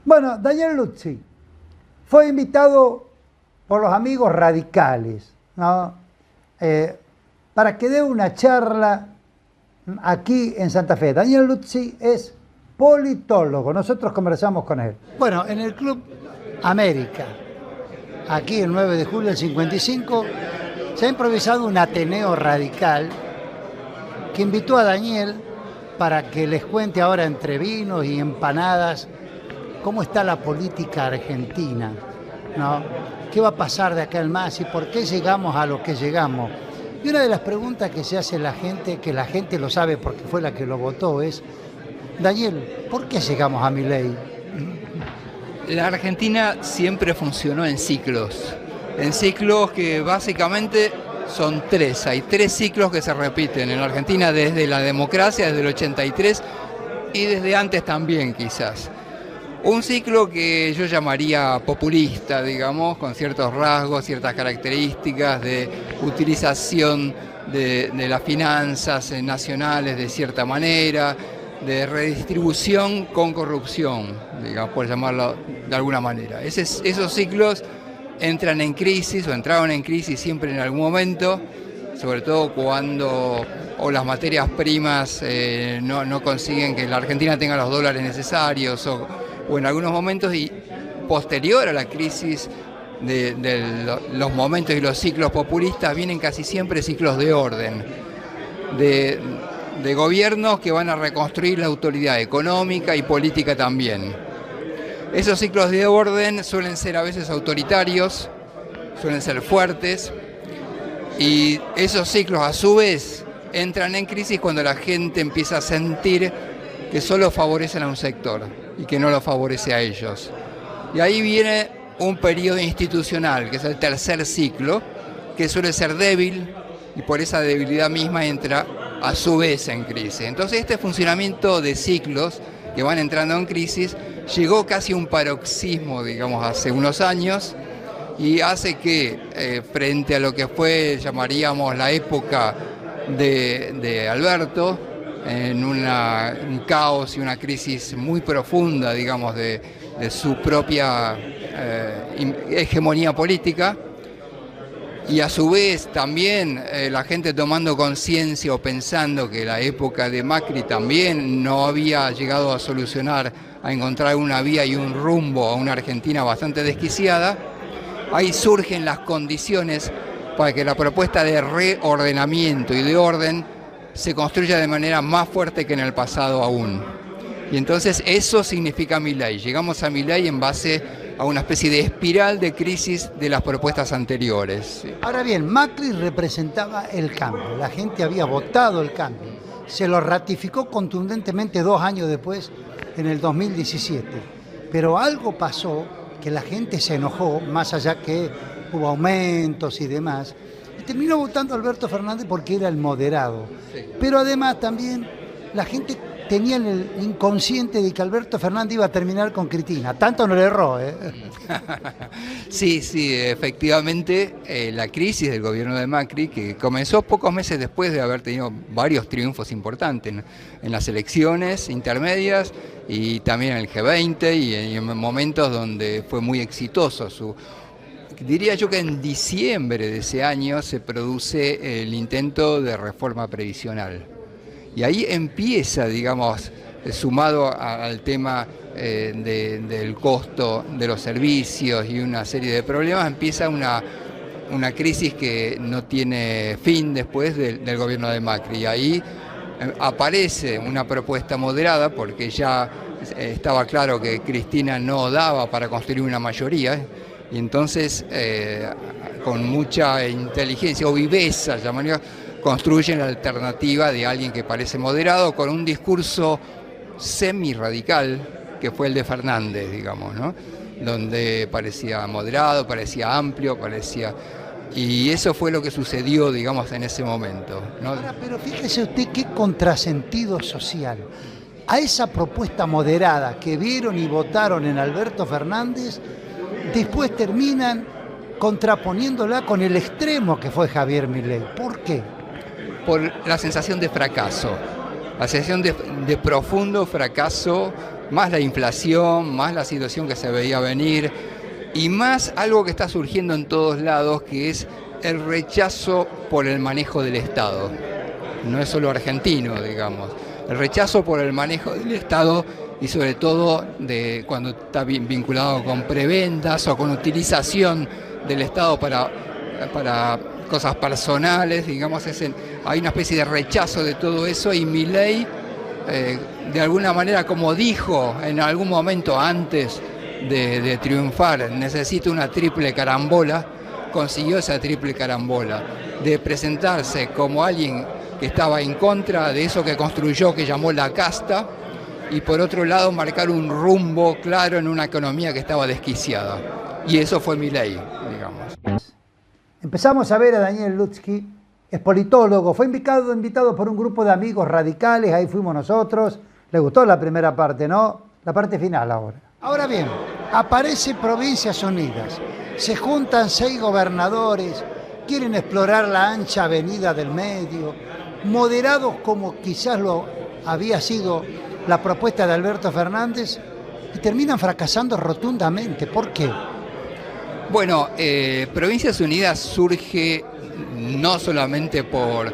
Bueno, Daniel Luzzi fue invitado por los amigos radicales, ¿no? Para que dé una charla aquí en Santa Fe. Daniel Luzzi es politólogo, nosotros conversamos con él. Bueno, en el Club América, aquí el 9 de julio del 55, se ha improvisado un ateneo radical que invitó a Daniel para que les cuente ahora entre vinos y empanadas cómo está la política argentina, ¿no? ¿Qué va a pasar de acá en más y por qué llegamos a lo que llegamos? Y una de las preguntas que se hace la gente, que la gente lo sabe porque fue la que lo votó, es: Daniel, ¿por qué llegamos a Milei? La Argentina siempre funcionó en ciclos que básicamente son tres. Hay tres ciclos que se repiten en la Argentina desde la democracia, desde el 83 y desde antes también quizás. Un ciclo que yo llamaría populista, digamos, con ciertos rasgos, ciertas características de utilización de las finanzas nacionales de cierta manera, de redistribución con corrupción, digamos, por llamarlo de alguna manera. Esos ciclos entran en crisis o entraron en crisis siempre en algún momento, sobre todo cuando las materias primas no consiguen que la Argentina tenga los dólares necesarios o en algunos momentos, y posterior a la crisis de los momentos y los ciclos populistas vienen casi siempre ciclos de orden, de gobiernos que van a reconstruir la autoridad económica y política también. Esos ciclos de orden suelen ser a veces autoritarios, suelen ser fuertes, y esos ciclos a su vez entran en crisis cuando la gente empieza a sentir que solo favorecen a un sector y que no lo favorece a ellos. Y ahí viene un periodo institucional, que es el tercer ciclo, que suele ser débil y por esa debilidad misma entra a su vez en crisis. Entonces este funcionamiento de ciclos que van entrando en crisis llegó casi a un paroxismo, digamos, hace unos años, y hace que frente a lo que fue, llamaríamos, la época de Alberto, en un caos y una crisis muy profunda, digamos, de su propia hegemonía política, y a su vez también la gente tomando conciencia o pensando que la época de Macri también no había llegado a solucionar, a encontrar una vía y un rumbo a una Argentina bastante desquiciada. Ahí surgen las condiciones para que la propuesta de reordenamiento y de orden se construya de manera más fuerte que en el pasado aún. Y entonces eso significa Milei. Llegamos a Milei en base a una especie de espiral de crisis de las propuestas anteriores. Ahora bien, Macri representaba el cambio, la gente había votado el cambio, se lo ratificó contundentemente 2 años después, en el 2017, pero algo pasó que la gente se enojó, más allá que hubo aumentos y demás, y terminó votando a Alberto Fernández porque era el moderado. Sí. Pero además también la gente tenía en el inconsciente de que Alberto Fernández iba a terminar con Cristina. Tanto no le erró, ¿eh? Sí, efectivamente, la crisis del gobierno de Macri, que comenzó pocos meses después de haber tenido varios triunfos importantes en las elecciones intermedias y también en el G20 y en momentos donde fue muy exitoso diría yo que en diciembre de ese año se produce el intento de reforma previsional. Y ahí empieza, digamos, sumado al tema del costo de los servicios y una serie de problemas, empieza una crisis que no tiene fin después del gobierno de Macri. Y ahí aparece una propuesta moderada, porque ya estaba claro que Cristina no daba para construir una mayoría, y entonces con mucha inteligencia o viveza, llamaría, construyen la alternativa de alguien que parece moderado con un discurso semi-radical, que fue el de Fernández, digamos, ¿no? Donde parecía moderado, parecía amplio, y eso fue lo que sucedió, digamos, en ese momento, ¿no? Ahora, pero fíjese usted qué contrasentido social. A esa propuesta moderada que vieron y votaron en Alberto Fernández, después terminan contraponiéndola con el extremo que fue Javier Milei. ¿Por qué? Por la sensación de fracaso, la sensación de profundo fracaso más la inflación, más la situación que se veía venir y más algo que está surgiendo en todos lados, que es el rechazo por el manejo del Estado. No es solo argentino, digamos. El rechazo por el manejo del Estado y sobre todo de cuando está vinculado con prebendas o con utilización del Estado para cosas personales, digamos, hay una especie de rechazo de todo eso y Milei, de alguna manera, como dijo en algún momento antes de triunfar, necesita una triple carambola, consiguió esa triple carambola, de presentarse como alguien que estaba en contra de eso que construyó, que llamó la casta, y por otro lado marcar un rumbo claro en una economía que estaba desquiciada. Y eso fue Milei, digamos. Empezamos a ver a Daniel Luzchi, es politólogo, fue invitado por un grupo de amigos radicales, ahí fuimos nosotros. Le gustó la primera parte, ¿no? La parte final ahora. Ahora bien, aparece Provincias Unidas, se juntan 6 gobernadores, quieren explorar la ancha avenida del medio, moderados como quizás lo había sido la propuesta de Alberto Fernández, y terminan fracasando rotundamente. ¿Por qué? Bueno, Provincias Unidas surge no solamente por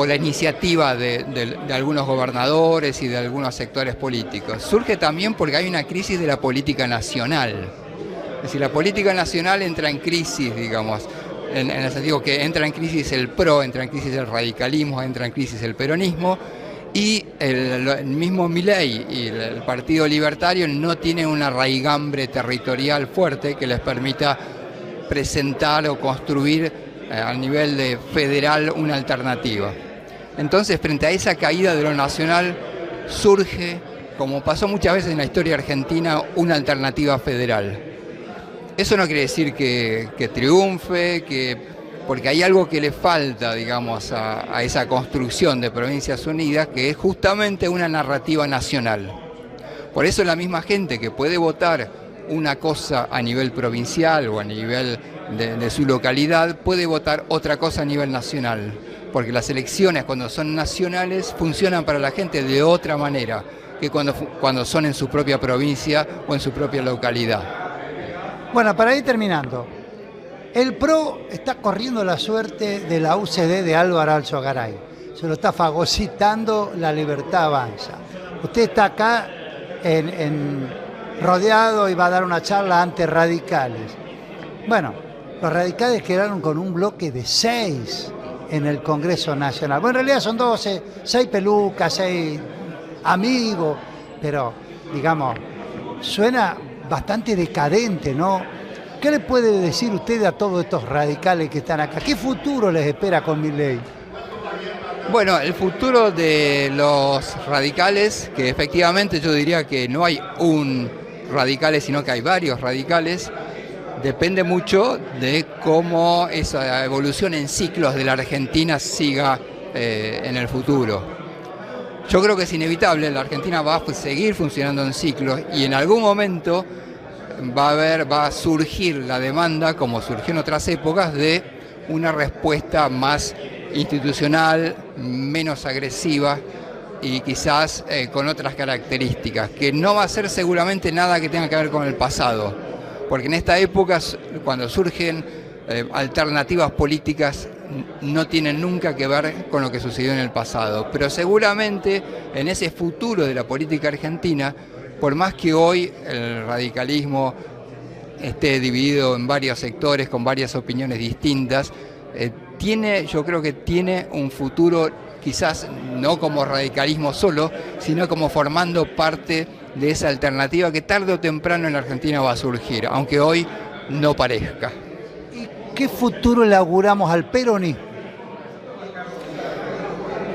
la iniciativa de algunos gobernadores y de algunos sectores políticos, surge también porque hay una crisis de la política nacional. Es decir, la política nacional entra en crisis, digamos, en el sentido que entra en crisis el PRO, entra en crisis el radicalismo, entra en crisis el peronismo, y el mismo Milei y el Partido Libertario no tienen una raigambre territorial fuerte que les permita presentar o construir a nivel de federal una alternativa. Entonces, frente a esa caída de lo nacional, surge, como pasó muchas veces en la historia argentina, una alternativa federal. Eso no quiere decir que triunfe, porque hay algo que le falta, digamos, a esa construcción de Provincias Unidas, que es justamente una narrativa nacional. Por eso la misma gente que puede votar una cosa a nivel provincial o a nivel de su localidad, puede votar otra cosa a nivel nacional. Porque las elecciones, cuando son nacionales, funcionan para la gente de otra manera que cuando son en su propia provincia o en su propia localidad. Bueno, para ir terminando, el PRO está corriendo la suerte de la UCD de Álvaro Alzogaray. Se lo está fagocitando La Libertad Avanza. Usted está acá rodeado y va a dar una charla ante radicales. Bueno, los radicales quedaron con un bloque de 6 en el Congreso Nacional. Bueno, en realidad son 12, 6 pelucas, 6 amigos, pero, digamos, suena bastante decadente, ¿no? ¿Qué le puede decir usted a todos estos radicales que están acá? ¿Qué futuro les espera con Milei? Bueno, el futuro de los radicales, que efectivamente yo diría que no hay un radicales, sino que hay varios radicales, depende mucho de cómo esa evolución en ciclos de la Argentina siga en el futuro. Yo creo que es inevitable, la Argentina va a seguir funcionando en ciclos y en algún momento va a surgir la demanda, como surgió en otras épocas, de una respuesta más institucional, menos agresiva y quizás con otras características, que no va a ser seguramente nada que tenga que ver con el pasado, porque en esta época, cuando surgen alternativas políticas, no tienen nunca que ver con lo que sucedió en el pasado, pero seguramente en ese futuro de la política argentina, por más que hoy el radicalismo esté dividido en varios sectores con varias opiniones distintas, yo creo que tiene un futuro quizás no como radicalismo solo, sino como formando parte de esa alternativa que tarde o temprano en la Argentina va a surgir, aunque hoy no parezca. ¿Y qué futuro le auguramos al peronismo?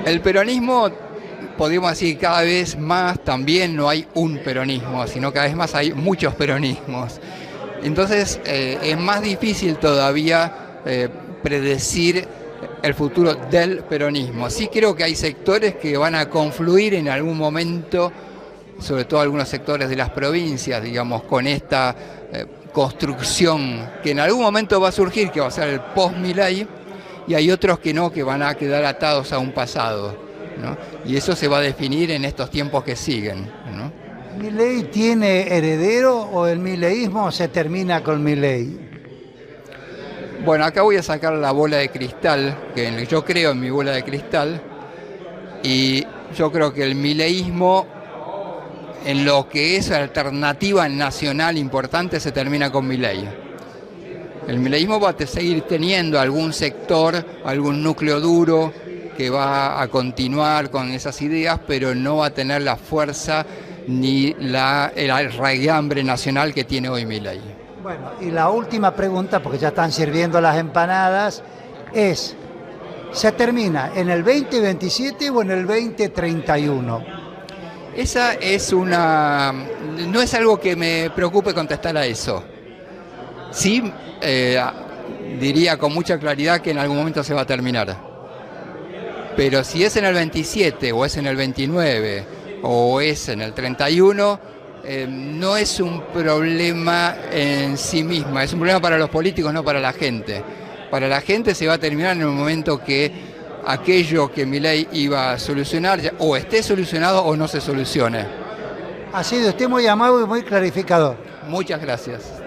El peronismo, podemos decir, cada vez más también no hay un peronismo, sino cada vez más hay muchos peronismos. Entonces es más difícil todavía predecir el futuro del peronismo. Sí creo que hay sectores que van a confluir en algún momento, sobre todo algunos sectores de las provincias, digamos, con esta construcción que en algún momento va a surgir, que va a ser el post-Milei, y hay otros que no, que van a quedar atados a un pasado, ¿no? Y eso se va a definir en estos tiempos que siguen, ¿no? ¿Milei tiene heredero o el mileísmo se termina con Milei? Bueno, acá voy a sacar la bola de cristal, que yo creo en mi bola de cristal, y yo creo que el mileísmo, en lo que es alternativa nacional importante, se termina con Milei. El mileísmo va a seguir teniendo algún sector, algún núcleo duro que va a continuar con esas ideas, pero no va a tener la fuerza ni el arraigambre nacional que tiene hoy Milei. Bueno, y la última pregunta, porque ya están sirviendo las empanadas, es, ¿se termina en el 2027 o en el 2031? Esa es no es algo que me preocupe contestar a eso. Sí, diría con mucha claridad que en algún momento se va a terminar. Pero si es en el 27 o es en el 29 o es en el 31, no es un problema en sí misma, es un problema para los políticos, no para la gente. Para la gente se va a terminar en el momento que aquello que Milei iba a solucionar o esté solucionado o no se solucione. Ha sido usted muy amable y muy clarificador. Muchas gracias.